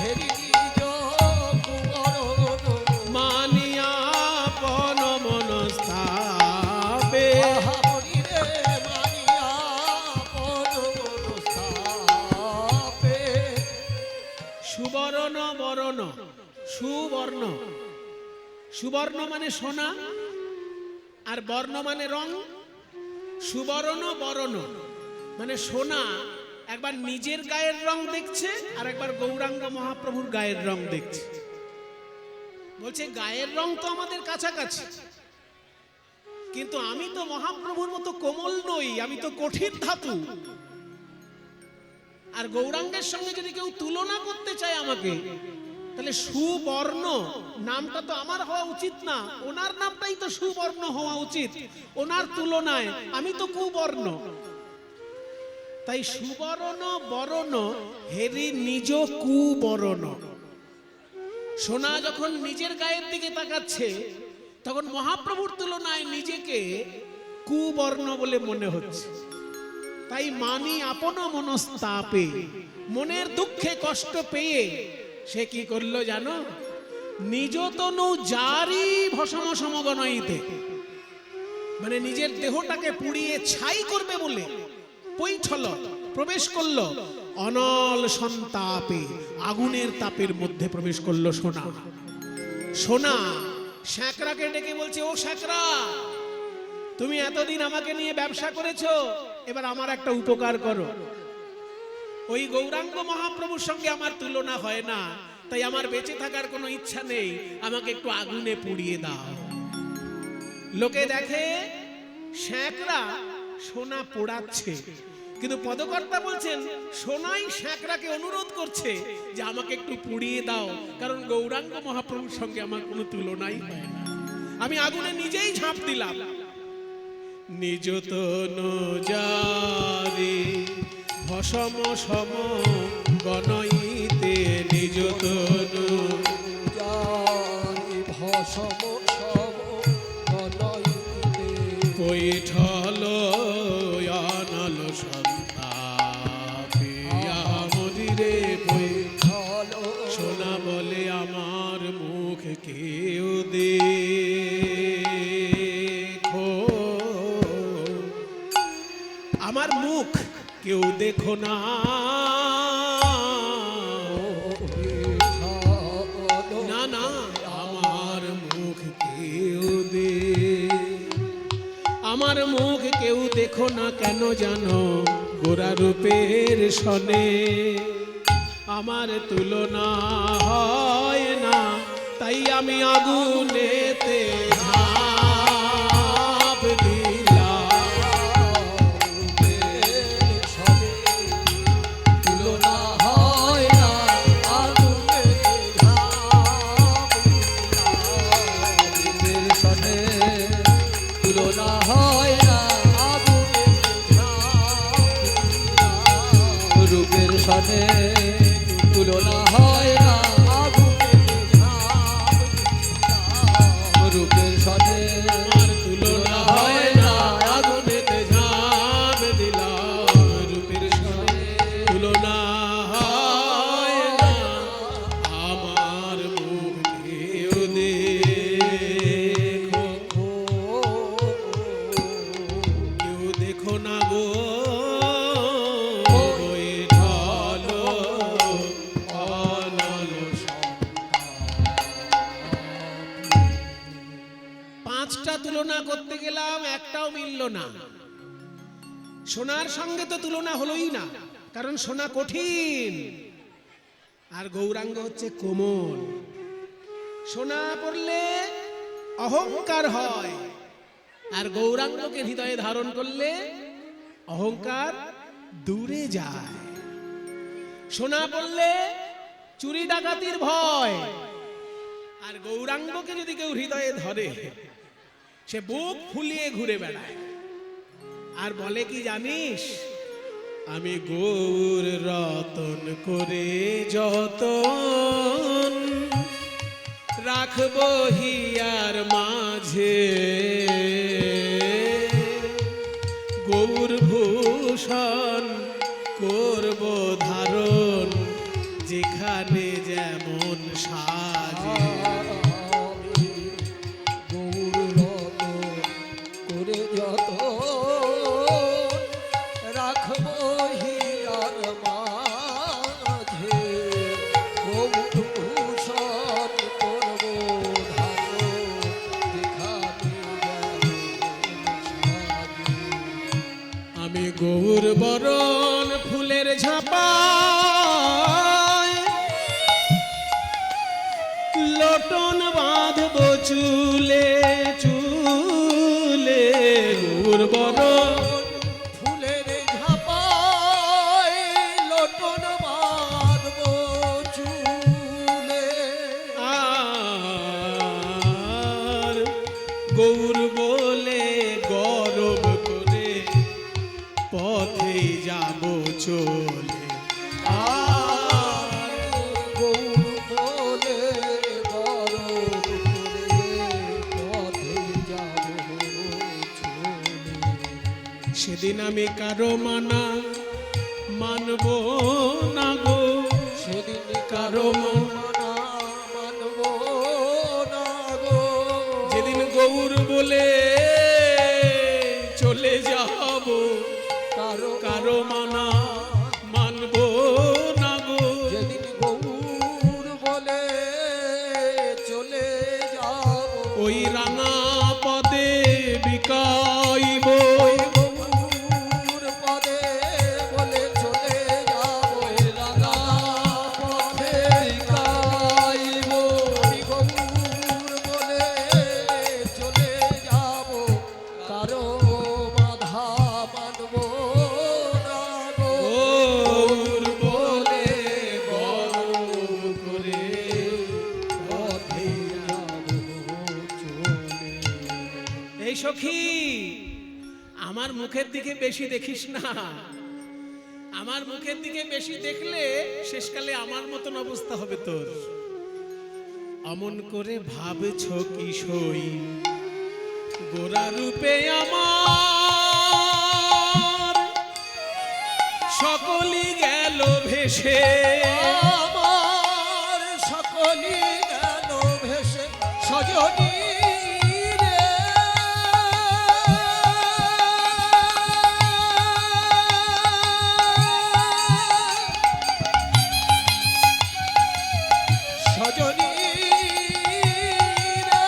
হেরি নিজ কুবরণ মানিয়া পন মনস্তাপে। আহামরি রে মানিয়া পরমস্থাপে সুবরণ বরণ, সুবর্ণ, সুবর্ণ মানে সোনা, আর বর্ণ মানে রং। সুবর্ণ বরণ মানে সোনা একবার নিজের গায়ের রং দেখছে, আর একবার গৌরাঙ্গ মহাপ্রভুর গায়ের রং দেখছে। বলছে গায়ের রং তো আমাদের কাছাকাছি, কিন্তু আমি তো মহাপ্রভুর মতো কোমল নই, আমি তো কঠিন ধাতু। আর গৌরাঙ্গের সঙ্গে যদি কেউ তুলনা করতে চায় আমাকে, তাহলে সুবর্ণ নামটা তো আমার হওয়া উচিত না, ওনার নামটাই তো সুবর্ণ হওয়া উচিত। ওনার তুলনায় আমি তো কুবর্ণ। তাই সুবর্ণ বরণ হেরি নিজ কুবরণ। সোনা যখন নিজের গায়ের দিকে তাকাচ্ছে, তখন মহাপ্রভুর তুলনায় নিজেকে কুবর্ণ বলে মনে হচ্ছে। তাই মানি আপন মনস্তাপে, মনের দুঃখে কষ্ট পেয়ে সে কি করলো জানো? নিজ তনু জারি ভস্ম সমগণইতে, মানে নিজের দেহটাকে পুড়িয়ে ছাই করবে বলে পৈঠল প্রবেশ করলো অনল সন্তাপে, আগুনের তাপের মধ্যে প্রবেশ করলো সোনা। সোনা শ্যাকরাকে ডেকে বলছে, ও শ্যাকরা, তুমি এতদিন আমাকে নিয়ে ব্যবসা করেছো, এবার আমার একটা উপকার করো। ওই গৌরাঙ্গ মহাপ্রভুর সঙ্গে আমার তুলনা হয় না, তাই আমার বেঁচে থাকার কোনো ইচ্ছা নেই, আমাকে একটু আগুনে পুড়িয়ে দাও। লোকে দেখে শ্যাকরা সোনা পোড়াচ্ছে, কিন্তু পদকর্তা বলছেন সোনাই শ্যাকরাকে অনুরোধ করছে যে আমাকে একটু পুড়িয়ে দাও, কারণ গৌরাঙ্গ মহাপ্রভুর সঙ্গে আমার কোনো তুলনাই হয় না। আমি আগুনে নিজেই ঝাঁপ দিলাম। নিজ তনু জারি ভস্ম সম গণইতে, নিজ তনু জারি ভস্ম সম গণইতে, পৈঠল অনল সন্তাপে আমদিরে পৈঠল। সোনা বলে আমার মুখ কেউ দেখো, আমার মুখ কেউ দেখো না। না না, আমার মুখ কেউ আমার মুখ কেউ দেখো না, কেন জানো? গোরা রূপের সনে আমার তুলনা হয় না, তাই আমি আগুনেতে ঝাঁপ দিলাম। তুলনা হয় না, আগুনে ঝাঁপ দিলাম। সনে তুলনা হয় না, আগুনে ঝাঁপ দিলাম। রূপের সনে তুলনা হয় না, আগুনে ঝাঁপ দিলাম। রূপের সনে আমার তুলনা হয় না, আগুনেতে ঝাঁপ দিলাম। রূপের সনে তুলনা হয় না, আমার মুখ কেউ দেখো, কেউ দেখো না গো। বৈঠল অনল পাঁচটা তুলনা করতে গেলাম, একটাও মিলল না। সোনার সঙ্গে তো তুলনা হলোই না, কারণ সোনা কঠিন আর গৌরাঙ্গ হচ্ছে কোমল। সোনা পড়লে অহংকার হয়, আর গৌরাঙ্গকে হৃদয়ে ধারণ করলে অহংকার দূরে যায়। সোনা পড়লে চুরি ডাকাতির ভয়, আর গৌরাঙ্গকে যদি কেউ হৃদয়ে ধরে, সে বুক ফুলিয়ে ঘুরে বেড়ায় আর বলে কি জানিস, আমি গৌর রতন করে যতন রাখবো হিয়ার মাঝে, গৌর ভূষণ করব ধারণ যেখানে যেমন সাজে। গৌর রতন করে যত রাখবো হিয়ার মাঝে, গৌর ভূষণ করব ধারণ যেখানে সাজে। আমি গৌর বরণ ফুলের ঝাঁপায় লোটন বাঁধবো চুলে চুলে গৌর বড় ফুলের ঝাপায় লোটন বাঁধবো চুলে আর গৌর বলে গরব করে পথে যাব চলে আর গৌর বলে গরব করে পথে যাব চলে। সেদিন আমি কারো মানা মানব না গো সেদিন কারো মানা মানব না গো। যেদিন গৌর বলে চলে যাব কারো কারো মানা মানব না গো যেদিন গৌর বলে চলে যাব ওই রাঙা পদে বিকাইব গৌর পদে বলে চলে যাব রাঙা পথে গাইব। আমি গৌর বলে চলে যাব কারো বাধা মানব না গো। গৌর বলে গৌর করে পথে যাব চলে। এই সখী আমার মুখের দিকে বেশি দেখিস না, আমার মুখের দিকে বেশি দেখলে শেষকালে আমার মতন অবস্থা হবে তোর। অমন করে ভাবছ কি সই গোরা রূপে আমার সকলই গেল ভেসে আমার সকলই গেল ভেসে সজনী রে। সজনী রে।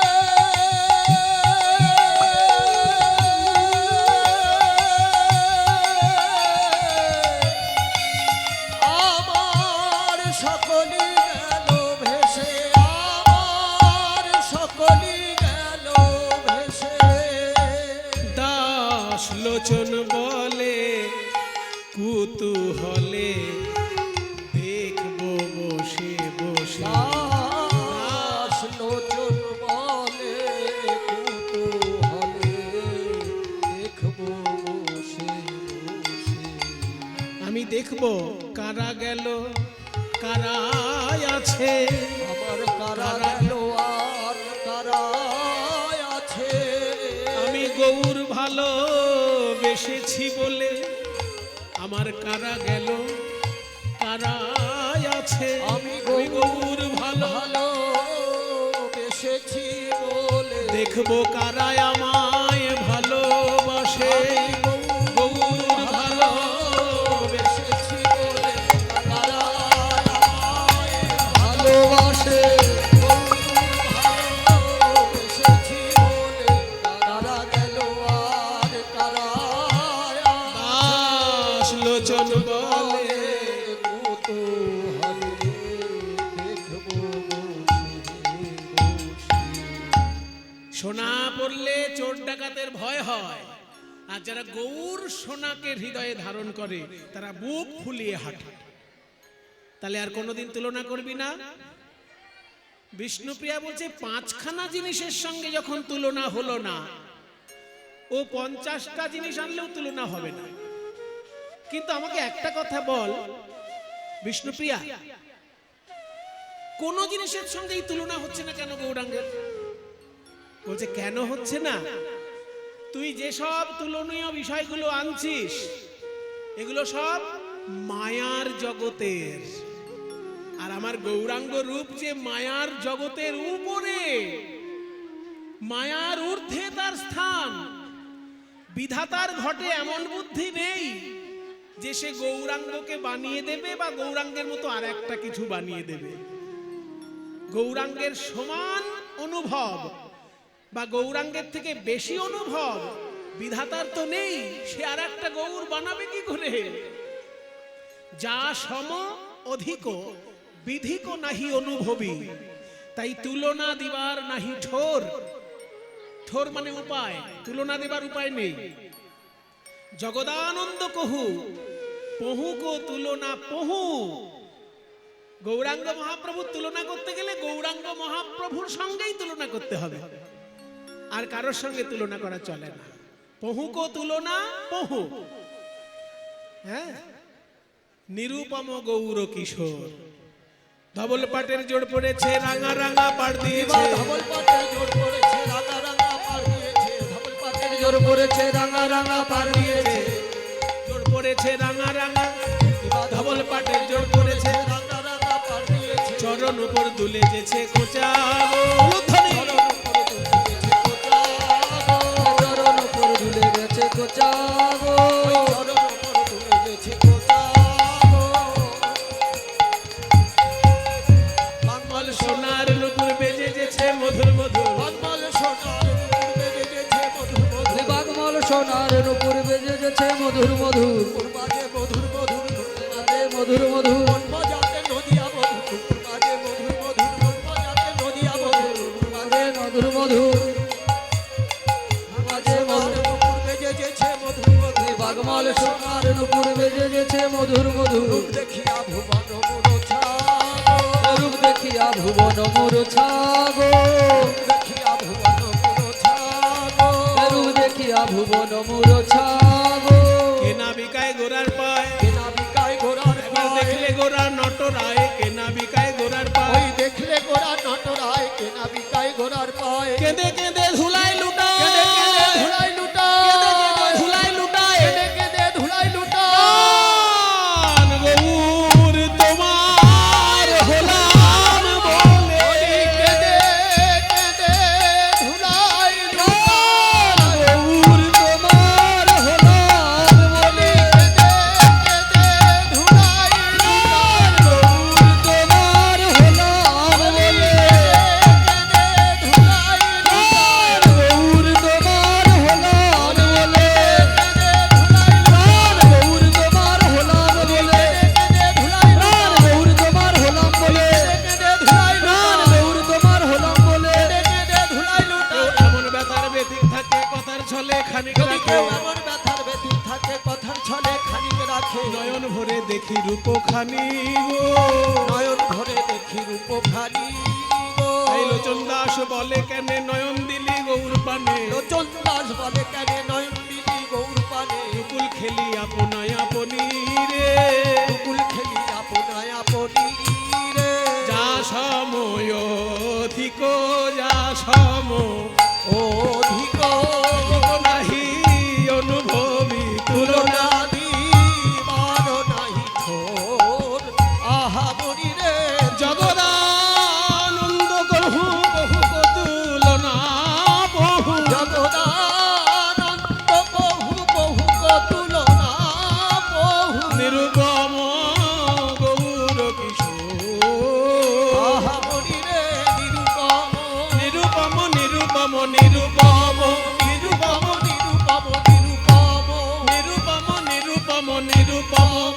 আমার সকলই গেল ভেসে আমার সকলই গেল ভেসে। দাস লোচন বলে কুতূহলে দেখবো বসে বসে দাস লোচন বলে কুতূহলে দেখবো বসে বসে। আমি দেখবো কারা গেল কারা আছে আমার কারা গেল আর কারা আছে। আমি গৌর ভালো বেসেছি বলে আমার কারা গেল কারা আছে আমি ওই গৌর ভালো ভালো বেসেছি বলে দেখবো কারা আমায় ভালোবাসে গৌর ভালো বেসেছি বলে কারা আমায় ভালোবাসে। ভালোবেসেছি বলে কারা গেল আর কারা দাস লোচন বলে কুতূহলে দেখবো বসে বসে। সোনা পড়লে চোর ডাকাতের ভয় হয়, আর যারা গৌর সোনাকে হৃদয়ে ধারণ করে তারা বুক ফুলিয়ে হাঁটে। তাহলে আর কোনোদিন তুলনা করবি না? বিষ্ণুপ্রিয়া বলছে পাঁচখানা জিনিসের সঙ্গে যখন তুলনা হলো না, ও 50টা জিনিস আনলেও তুলনা হবে না। কিন্তু আমাকে একটা কথা বল বিষ্ণুপ্রিয়া, কোন জিনিসের সঙ্গেই তুলনা হচ্ছে না কেন গৌরাঙ্গের? বলছে কেন হচ্ছে না? তুই যেসব তুলনীয় বিষয়গুলো আনছিস এগুলো সব মায়ার জগতের, আর আমার গৌরাঙ্গ রূপ যে মায়ার জগতের উপরে, মায়ার ঊর্ধ্বে তার স্থান। বিধাতার ঘটে এমন বুদ্ধি নেই যে সে গৌরাঙ্গকে বানিয়ে দেবে বা গৌরাঙ্গের মতো আর একটা কিছু বানিয়ে দেবে। গৌরাঙ্গের সমান অনুভব বা গৌরাঙ্গের থেকে বেশি অনুভব বিধাতার তো নেই, সে আর একটা গৌর বানাবে কি করে? যা সম অধিক বিধিক নাহি অনুভবী। তাই তুলনা দিবার নাহি ঠোর। ঠোর মানে উপায়, তুলনা দিবার উপায় নেই। জগদানন্দ কহু পহু কো তুলনা পহু। গৌরাঙ্গ মহাপ্রভুর তুলনা করতে গেলে গৌরাঙ্গ মহাপ্রভুর সঙ্গেই তুলনা করতে হবে, আর কারোর সঙ্গে তুলনা করা চলে না। পহু কো তুলনা পহু। হ্যাঁ, নিরুপম গৌর কিশোর। ধবল পাটের জোড় পড়েছে, রাঙা রাঙা পাড় দিয়েছে। ধবল পাটের জোর পড়েছে, রাঙা রাঙা পাড় দিয়েছে। ধবল পাটের জোর পড়েছে, রাঙা রাঙা পাড় দিয়েছে। জোড় পড়েছে রাঙা রাঙা, ধবল পাটের জোড় পড়েছে, রাঙা রাঙা পাড় দিয়েছে। চরণ উপর দুলে যেছে খোঁচা ধ্বনি। চরণ উপর দুলে গেছে কোচা গো, চরণ উপর দুলে গেছে কোচা গো। বাংমল সোনার নুপুর বেজে যেছে মধুর মধুর। বাগমাল সোনার নুপুর বেজে গেছে মধুর মধুর। বাগমাল সোনার নুপুর বেজে গেছে মধুর মধুর। বাজে মধুর মধুর, বাজে মধুর মধুর। বাজাতে নদিয়া মধুর, বাজে মধুর মধুর। বাজাতে নদিয়া মধুর, বাজে মধুর মধুর। বাজে মধুর নুপুর বেজে গেছে মধুর মধুর। বাগমাল সোনার নুপুর বেজে গেছে মধুর মধুর। রূপ দেখিয়া ভুবন মূর্ছা গো, রূপ দেখিয়া ভুবন মূর্ছা গো, দেখিয়া ভুবন মূর্ছা গো, রূপ দেখিয়া ভুবন মূর্ছা গো। কেনা বিকায় গোরার পায়, কেনা বিকায় ঘোড়ার এবার পায়। দেখলে গোরা নটরায়। কেনা বিকায় গোরার পায়, ওই দেখলে গোরা নটরায়। কেনা বিকায় ঘোড়ার পায়। কেঁদে কেঁদে ধুলাই লুটায়। কেঁদে কেঁদে ধুলাই লুটায়। কেঁদে কেঁদে ধুলাই লুটায়। কেঁদে কেঁদে ধুলাই লুটায়। গান গৌর তোমার হলাম বলে। কেঁদে কেঁদে ধুলাই লুটায়। গৌর তোমার হলাম বলে। কেঁদে কেঁদে ধুলাই লুটায়। গৌর তোমার হলাম বলে। কেঁদে ধুলাই লুটায়। গৌর তোমার হলাম বলে। গৌর তোমার হলাম বলে। গৌর তোমার হলাম বলে। গৌর তোমার হলাম বলে। এমন ব্যথার ব্যতিক থাকে কথার ছলে খানিক যদি রাখে। কেউ এমন ব্যথার ব্যতিক থাকে কথার ছলে খানিক রাখে। নয়ন ভরে দেখি রূপ খানি গো। নয়ন ভরে দেখি রূপ খানি গো। এই লোচন দাস বলে কেনে নয়ন দিলি গৌর পানে। লোচন দাস বলে কেন নয়ন দিলি গৌর পানে। কুল খেলি আপনায় আপনি রে। কুল খেলি আপনায় আপনি রে। যা সময় অধিক, যা সম অধিক নাহি অনুভবী তুলনা। তুলনা দিবার নাহি ঠোর। আহা মনি রে। জগদানন্দ কহু কহু কো তুলনা বহু। জগদানন্দ বহু বহু তুলনা বহু। নিরুপম গৌর কিশোর। আহা মনি রে নিরুপম। নিরুপম নিরুপম নিরুপম নিরুপম নিরুপম নিরুপম। নিরুপম নিরুপম নিরুপম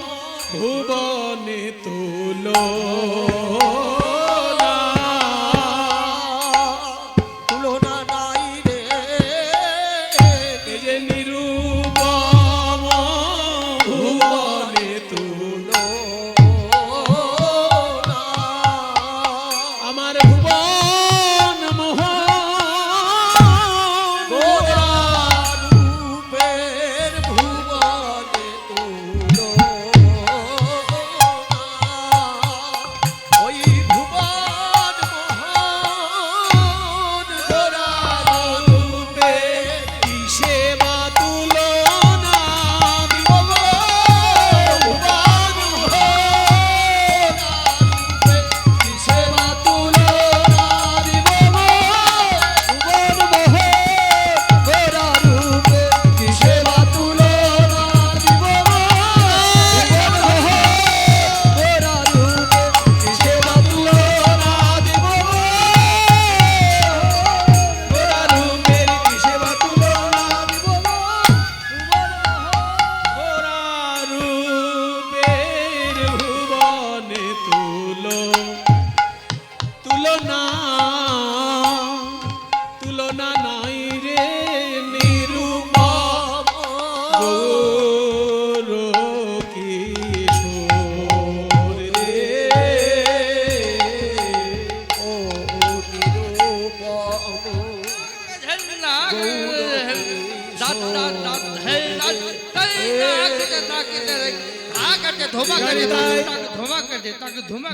ভুবনে তুলনা। তুলনা নাই রে। এই যে নিরুপম ভুবনে তুলনা। আমার ভুবন মোহন গোরা রূপের ভুবনে তুলনা।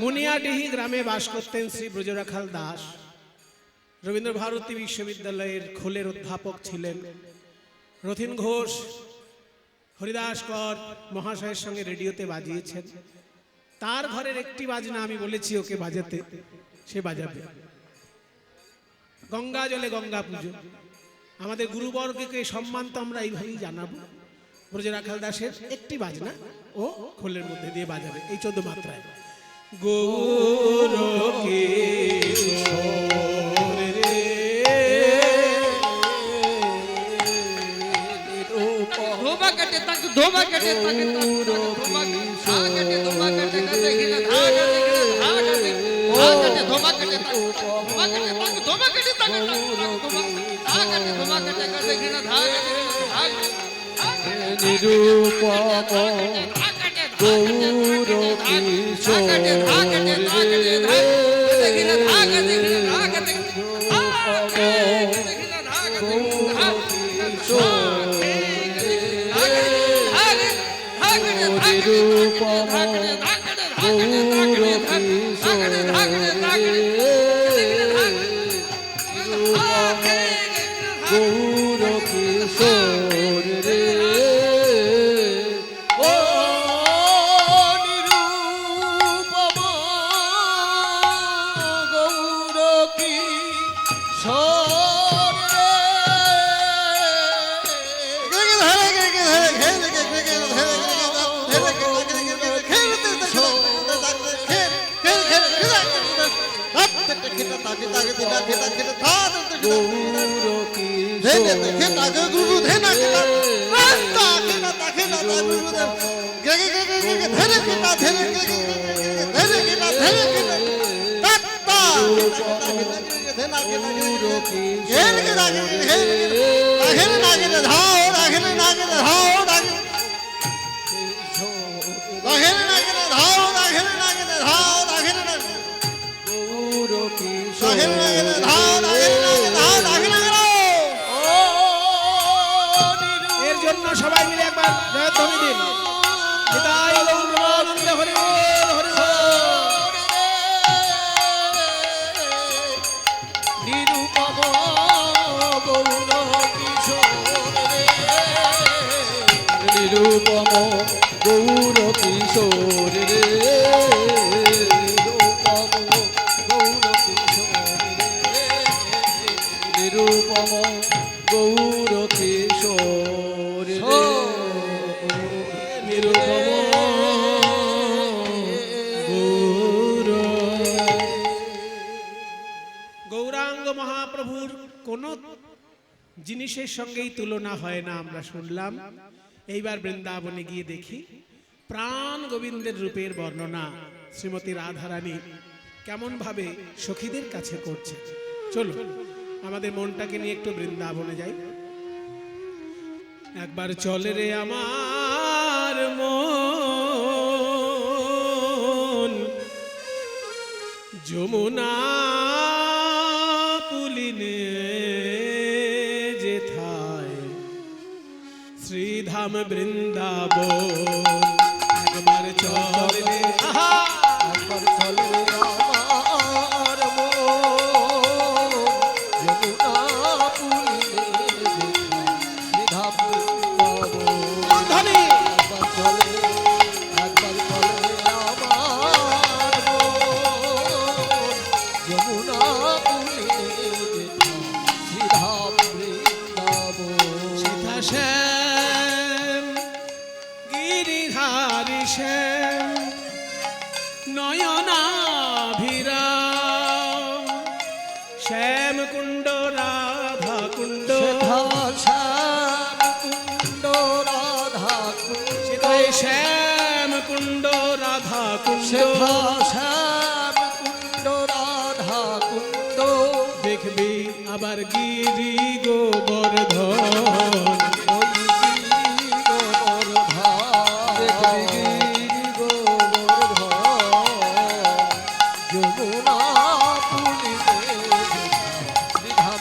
মুনিয়াডিহি গ্রামে বাস করতেন শ্রী ব্রজরাখাল দাস। রবীন্দ্র ভারতী বিশ্ববিদ্যালয়ের খোলের অধ্যাপক ছিলেন। রথীন ঘোষ, হরিদাস কর মহাশয়ের সঙ্গে রেডিওতে বাজিয়েছেন। তার ঘরের একটি বাজনা আমি বলেছি ওকে বাজাতে, সে বাজাবে। গঙ্গা জলে গঙ্গা পুজো, আমাদের গুরুবর্গকে সম্মান তো আমরা এইভাবেই জানাবো। ব্রজরাখাল দাসের একটি বাজনা ও খোলের মধ্যে দিয়ে বাজাবে এই 14 মাত্রায়। গৌর কিশোর রে ধোবা কাটে তাকে ধোবা কাটে তাকে ধোবা কাটে ধোবা কাটে কাটে গিলা ধাগা কাটে ধোবা কাটে ধোবা কাটে তাকে ধোবা কাটে তাকে ধোবা কাটে ধোবা কাটে কাটে গিলা ধাগা নিরূপম গৌর কিশোর গৌর কিশোর রে ও নিরূপম গৌর কিশোর এর জন্য সবাই মিলে একবার জয়ধ্বনি দিন। নিতাই গৌর প্রেমানন্দে হরি বল, হরি বল। নিরূপম গৌর কিশোর নিরূপম গৌর কিশোর রে নিরূপম গৌর কিশোর নিরূপম গৌর কিশোর নিরূপম গৌর। গৌরাঙ্গ মহাপ্রভুর কোন জিনিসের সঙ্গেই তুলনা হয় না আমরা শুনলাম। এইবার বৃন্দাবনে গিয়ে দেখি প্রাণ গোবিন্দের রূপের বর্ণনা শ্রীমতী রাধারানী কেমন ভাবে সখীদের কাছে করছে। চলো আমাদের মনটাকে নিয়ে একটু বৃন্দাবনে যাই। একবার চলে রে আমার মন যমুনা পুলিনে যেথায় শ্রীধাম বৃন্দাবন। একবার চলে রে আহা একবার চলে আমার মন যমুনা পুলিনে যেথায় ধ্বনি একবার চলে আমার মন যমুনা পুলিনে যেথায় বৃন্দাবন। সীতা শ্যাম গিরিধারী শ্যাম নয়নাভিরাম শ্যাম কুণ্ড রাধা কুণ্ড শ্যাম কুণ্ড রাধা কুণ্ড সীতায় শ্যাম কুণ্ড রাধা কুণ্ড শ্যাম কুণ্ড রাধা কুণ্ড দেখবি আবার গিরি গোবর্ধন ওই গিরি গোবর্ধন দেখবি গিরি গোবর্ধন যমুনা পুলিনে শ্রীধাম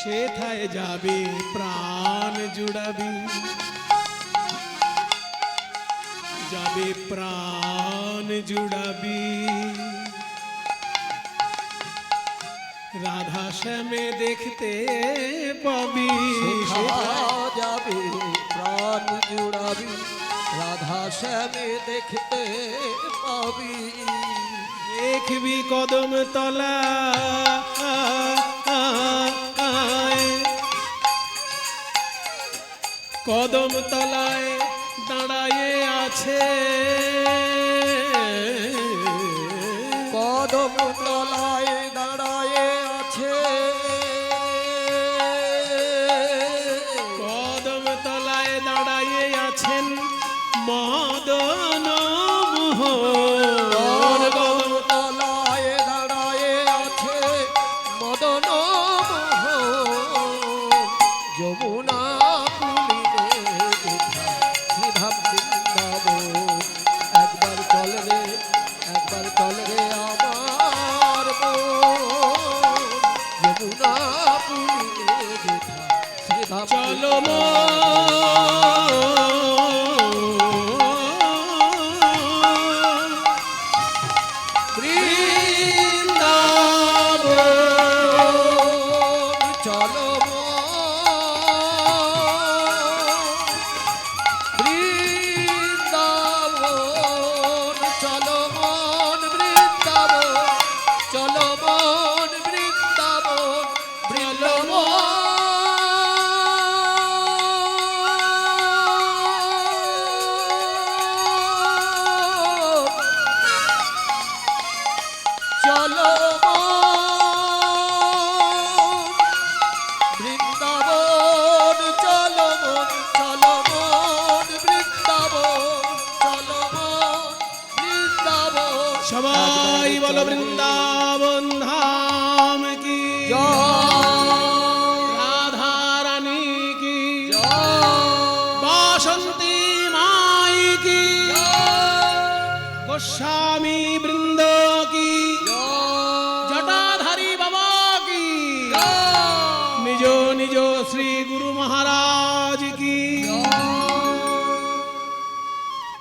সেথায় যাবে প্রাণ জুড়াবি, যাবে প্রাণ জুড়াবি। রাধা শ্যামে দেখতে পাবি, সেথায় যাবে প্রাণ জুড়াবি, রাধা শ্যামে দেখতে পাবি। দেখবি কদম তলা কদম তলায় দাঁড়ায়ে আছে, কদম তলায় দাঁড়ায়ে আছে, কদম তলায় দাঁড়ায়ে আছেন মদন মোহন। কদম তলায় দাঁড়ায়ে আছে মদন মোহন। যমুনা পুলিনে দেখা সিধা বৃন্দাবন। একবার চল রে, একবার চল রে আমার মন। যমুনা পুলিনে দেখা সিধা চলো সবাই বলো বৃন্দাবন ধাম কি, রাধা রানী কি, বাসন্তী মাই কি, গোস্বামী বৃন্দ কি, জটাধারী বাবা কি, নিজ নিজ শ্রী গুরু মহারাজ কি।